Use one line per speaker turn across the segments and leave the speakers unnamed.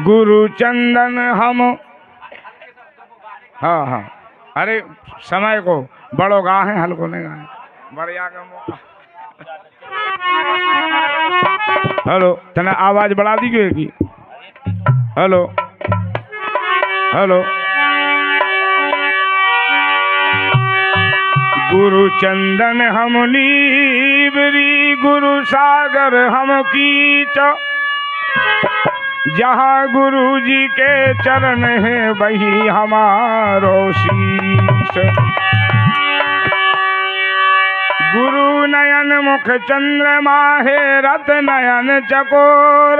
गुरु चंदन हम। हाँ हाँ, अरे समय को बड़ो गा है, हल्को नहीं गाए बढ़िया का मौका। हेलो, तना आवाज बढ़ा दी क्यों की? Hello hello. गुरु चंदन हम नीबरी, गुरु सागर हम कीच। जहाँ गुरु जी के चरण है वही हमारो शीश। गुरु नयन मुख चंद्रमा है, रत नयन चकोर।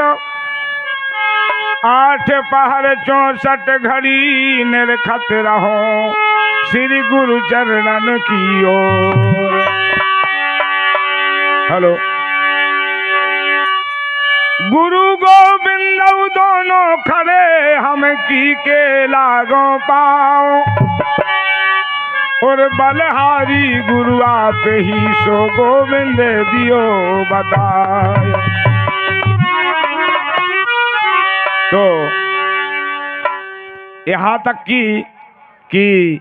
8 पहर 64 घड़ी निरखत रहो श्री गुरु चरणन की ओर। हेलो। गुरु गोविंद दोनों खड़े हम की के लागो पाओ। और बलहारी गुरु आप ही सो गोविंद दियो बताए। तो यहाँ तक कि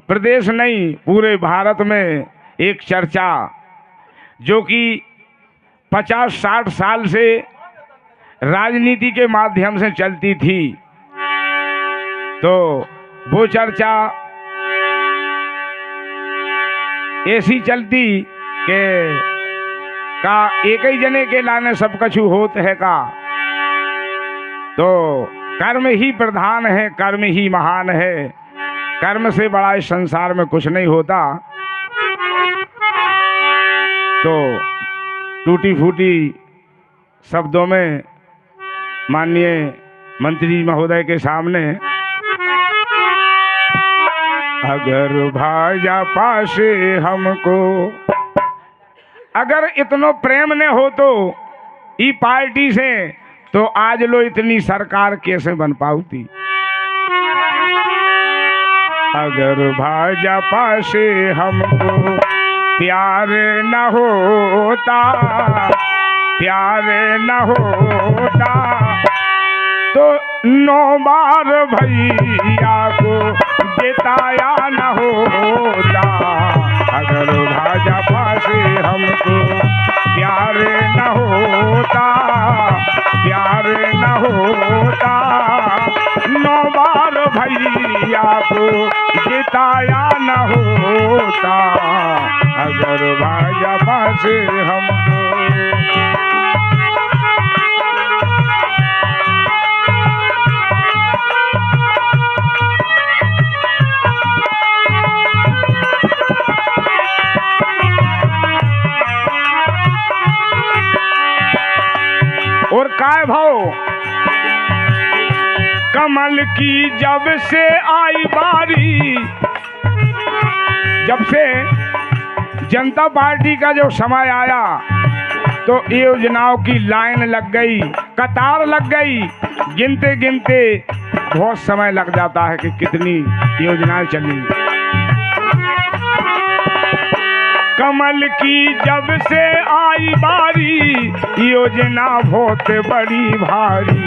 प्रदेश नहीं पूरे भारत में एक चर्चा जो कि 50-60 साल से राजनीति के माध्यम से चलती थी, तो वो चर्चा ऐसी चलती कि का एक ही जने के लाने सब कछु होत है का। तो कर्म ही प्रधान है, कर्म ही महान है, कर्म से बड़ा इस संसार में कुछ नहीं होता। तो टूटी फूटी शब्दों में माननीय मंत्री महोदय के सामने, अगर भाजपा से हमको अगर इतनो प्रेम न हो तो ई पार्टी से, तो आज लो इतनी सरकार कैसे बन पाती। अगर भाजपा से हमको प्यार न होता, प्यार न होता, तो 9 बार भैया को जिताया न होता। अगर भाजपा से हमको प्यार न होता, प्यार न होता, 9 बार भैया को जिताया न होता। अगर भाजपा से हमको और काय भाव कमल की जब से आई बारी, जब से जनता पार्टी का जो समय आया तो योजनाओं की लाइन लग गई, कतार लग गई। गिनते गिनते बहुत समय लग जाता है कि कितनी योजनाएं चली। कमल की जब से आई बारी, योजना बहुत बड़ी भारी।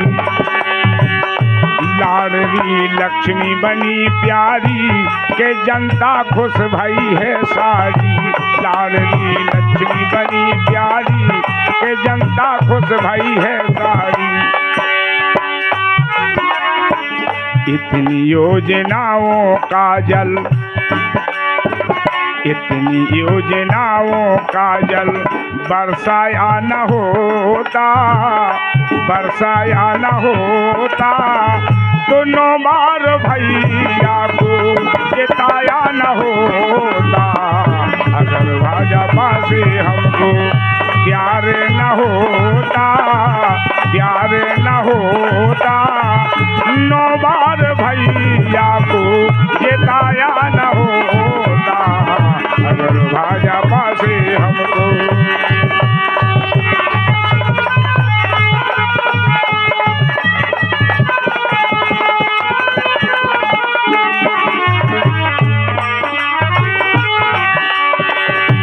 लाडली लक्ष्मी बनी प्यारी, के जनता खुश भई है सारी। लाडली लक्ष्मी बनी प्यारी, के जनता खुश भई है सारी। इतनी योजनाओं का जल, इतनी योजनाओं का जल बरसाया न होता, बरसाया न होता, तो 9 बार भैया को जिताया न होता। अगर भाजपा से हमको प्यार न होता, प्यार न होता, 9 बार भैया को जिताया न होता। अगर भाजपा से हमको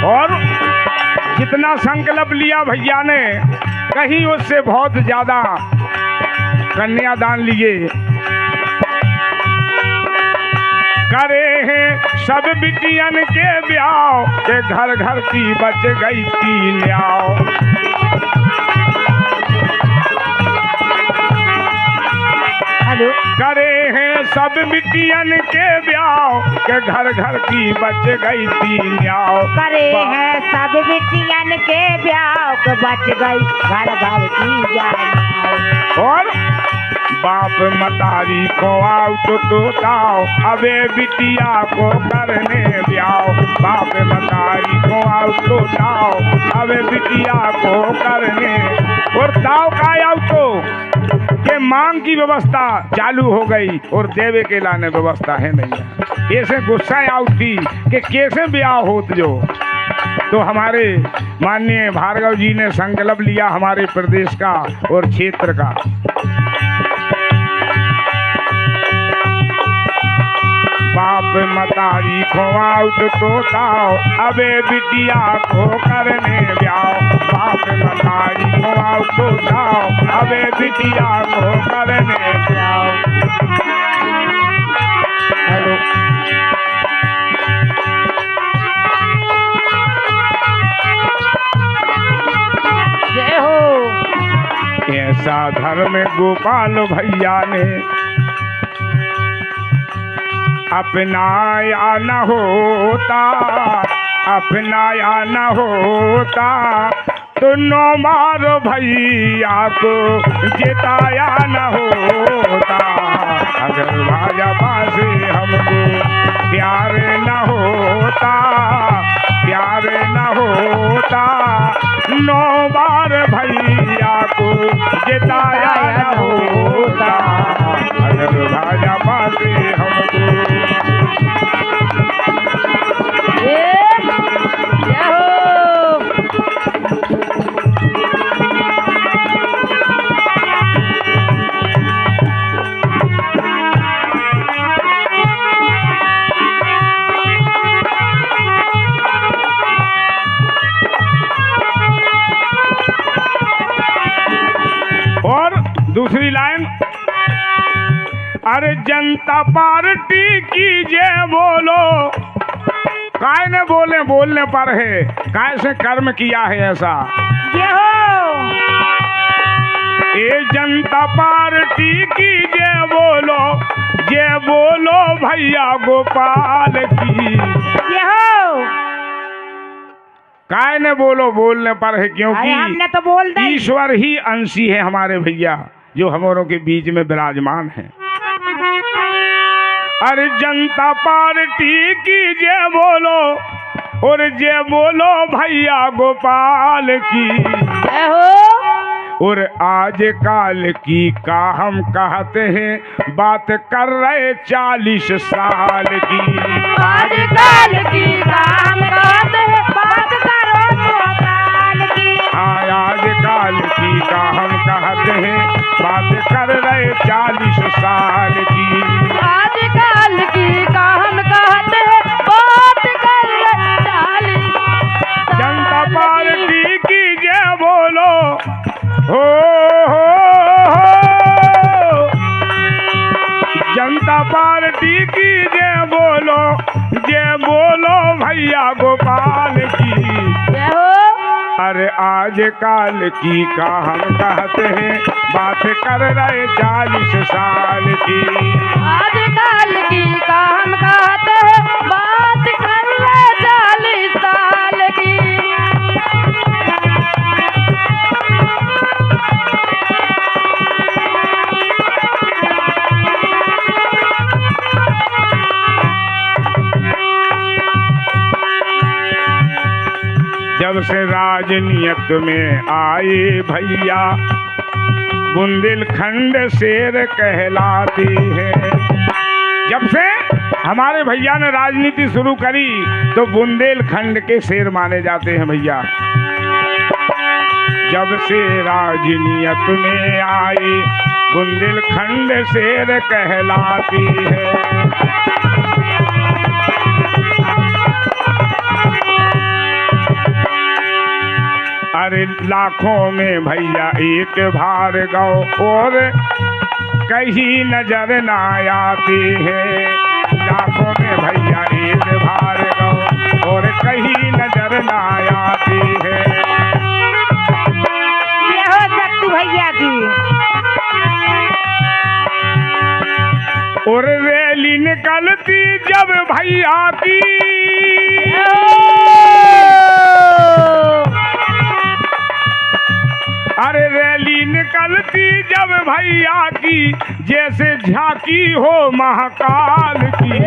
और जितना संकल्प लिया भैया ने, कहीं उससे बहुत ज्यादा कन्यादान लिए। करे हैं सब बिटियन के ब्याह के घर घर की बच गई की न्याव। करे हैं सब बिटियन के ब्याह के घर घर की बच गई थी न्याव।
करे हैं सब बिटियन के ब्याह के बच गई घर घर की न्याव।
और बाप मतारी को आओ तो तोताओ अबे बिटिया को करने ब्याह। बाप मतारी को आओ तो ताओ अबे बिटिया को करने। और ताव का आओ तो के मांग की व्यवस्था चालू हो गई और देवे के लाने व्यवस्था है नहीं। ऐसे गुस्सा आउट थी कि कैसे ब्याह होत जो। तो हमारे माननीय भार्गव जी ने संकल्प लिया हमारे प्रदेश का और क्षेत्र का। बाप मतारी को आउट तो ताओ अबे बिटिया को करने ब्याह। बाप मतारी को आउट तो ताओ अबे बिटिया को करने ब्याह। हेलो
जय हो।
ऐसा धर्म गोपाल भैया ने अपनाया न होता, अपनाया न होता तो नो मारो भैया को जिताया न होता। अगर भाजपा से हमको प्यार न होता, प्यार न होता नो बार भैया को जिताया न होता। अगर भाजपा से हमको दूसरी लाइन। अरे जनता पार्टी की जय बोलो। काय ने बोले बोलने पर है, काय से कर्म किया है ऐसा।
जय हो।
ये जनता पार्टी की जय बोलो भैया गोपाल की।
जय हो।
काय ने बोलो बोलने पर है, क्योंकि
हमने तो बोल दिया।
ईश्वर ही अंशी है हमारे भैया जो हमारों के बीच में विराजमान है। अरे जनता पार्टी की जय बोलो और जय बोलो भैया गोपाल की।
जय हो।
और आज काल की का हम कहते हैं बात कर रहे 40 साल की।
आज काल की का हम कहते हैं बात करो 100 साल की।
हाँ आज काल की का हम कहते हैं बात कर रहे 40 साल की।
आज काल की का हम कहते हैं बात कर रहे 40
जनता पार्टी की जय बोलो हो जनता पार्टी की जय बोलो भैया गोपाल की।
जय हो।
अरे आज काल की का हम कहते हैं बात कर रहे 40 साल की।
आज काल की का हम कहते हैं बात कर रहे 40 साल की।
जब से राजनीति में आए भैया बुंदेलखंड शेर कहलाती है। जब से हमारे भैया ने राजनीति शुरू करी तो बुंदेलखंड के शेर माने जाते हैं भैया। जब से राजनीति में आए बुंदेलखंड शेर कहलाती है। अरे लाखों में भैया एक भार्गव और कहीं नजर ना आती है, लाखों में भैया एक भार्गव और कहीं नजर ना आती है।
ये हो सत्तू भैया की।
और रैली निकलती जब भैया की, अरे रैली निकलती जब भैया की, जैसे झांकी हो महाकाल की।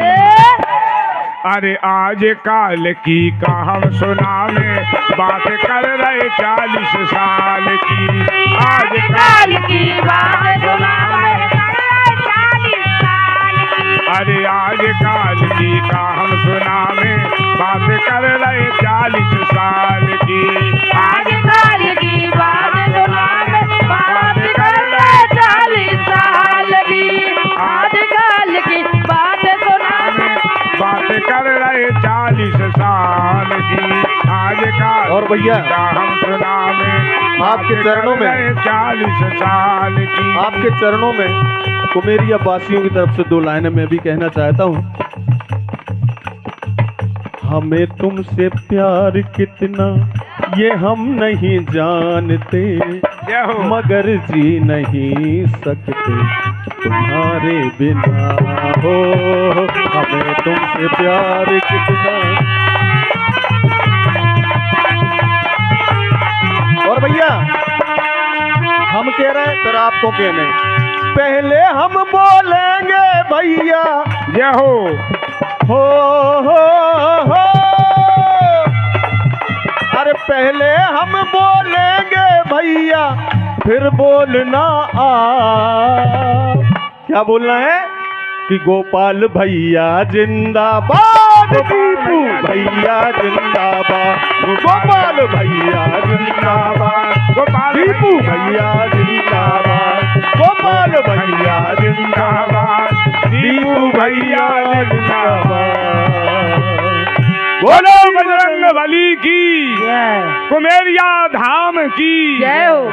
अरे आज काल की का हम सुनावे, बात कर रहे 40 साल की। आज
काल की बात सुनावे, 40 साल की।
अरे आज काल की का हम सुनावे, बात कर रहे 40 साल की।
आज काल की बात सुनावे, बात कर रहे 40 साल की। आज काल की बात सुनावे,
बात कर रहे 40 साल की। आज काल
और भैया,
का हम सुनावे,
आपके चरणों में
40 साल की।
आपके चरणों में कुमेरिया वासियों की तरफ से 2 लाइनें मैं भी कहना चाहता हूँ। हमें तुमसे प्यार कितना ये हम नहीं जानते,
जय हो।
मगर जी नहीं सकते तुम्हारे बिना हो। हमें तुमसे प्यार कितना। और भैया हम कह रहे हैं फिर आपको कहने, पहले हम बोलेंगे भैया
जय हो।
हो। अरे पहले हम बोलेंगे भैया, फिर बोलना आ। क्या बोलना है कि गोपाल भैया जिंदाबाद, दीपू भैया जिंदाबाद, गोपाल भैया जिंदाबाद, दीपू भैया जिंदाबाद, गोपाल भैया जिंदाबाद, दीपू भैया जिंदाबाद।
बोलो बजरंग बली की, कुमेरिया धाम की
जय हो।